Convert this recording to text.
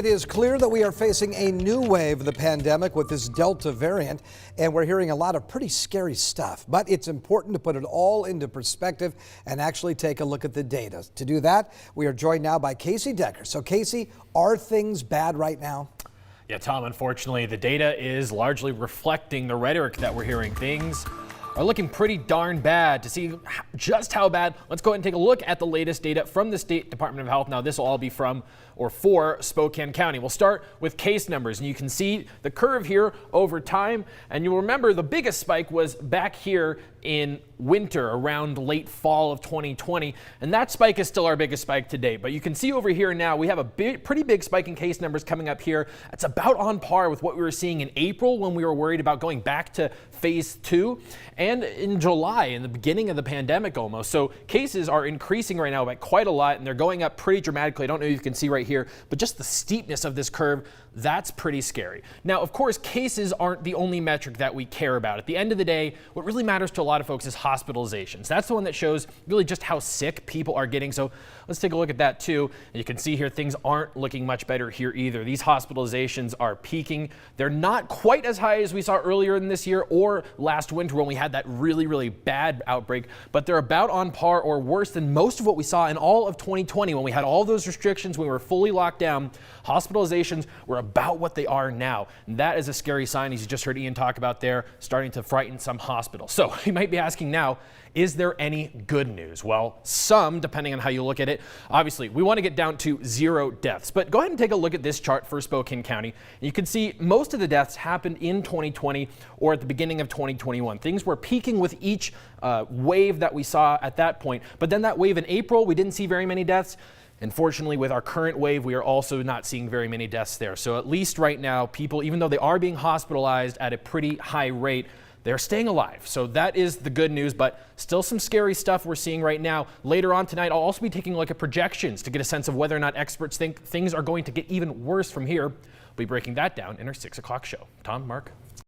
It is clear that we are facing a new wave of the pandemic with this Delta variant, and we're hearing a lot of pretty scary stuff. But it's important to put it all into perspective and actually take a look at the data. To do that, we are joined now by Casey Decker. So Casey, are things bad right now? Yeah, Tom, unfortunately, the data is largely reflecting the rhetoric that we're hearing. Things are looking pretty darn bad. To see just how bad, let's go ahead and take a look at the latest data from the State Department of Health. Now, this will all be from or for Spokane County. We'll start with case numbers, and you can see the curve here over time. And you'll remember the biggest spike was back here in winter around late fall of 2020. And that spike is still our biggest spike to date. But you can see over here now, we have a pretty big spike in case numbers coming up here. It's about on par with what we were seeing in April when we were worried about going back to phase 2 and in July, in the beginning of the pandemic almost. So cases are increasing right now by quite a lot, and they're going up pretty dramatically. I don't know if you can see right here, but just the steepness of this curve, that's pretty scary. Now, of course, cases aren't the only metric that we care about. At the end of the day, what really matters to a lot of folks is hospitalizations. That's the one that shows really just how sick people are getting. So let's take a look at that too. And you can see here, things aren't looking much better here either. These hospitalizations are peaking. They're not quite as high as we saw earlier in this year or last winter when we had that really bad outbreak, but they're about on par or worse than most of what we saw in all of 2020 when we had all those restrictions, when we were fully locked down. Hospitalizations were about what they are now. And that is a scary sign, as you just heard Ian talk about there, starting to frighten some hospitals. So you might be asking now, is there any good news? Well, some, depending on how you look at it. Obviously, we want to get down to 0 deaths, but go ahead and take a look at this chart for Spokane County. You can see most of the deaths happened in 2020 or at the beginning of 2021. Things were peaking with each wave that we saw at that point, but then that wave in April, we didn't see very many deaths. Unfortunately, with our current wave, we are also not seeing very many deaths there. So at least right now, people, even though they are being hospitalized at a pretty high rate, they're staying alive. So that is the good news, but still some scary stuff we're seeing right now. Later on tonight, I'll also be taking a look at projections to get a sense of whether or not experts think things are going to get even worse from here. We'll be breaking that down in our 6 o'clock show. Tom, Mark?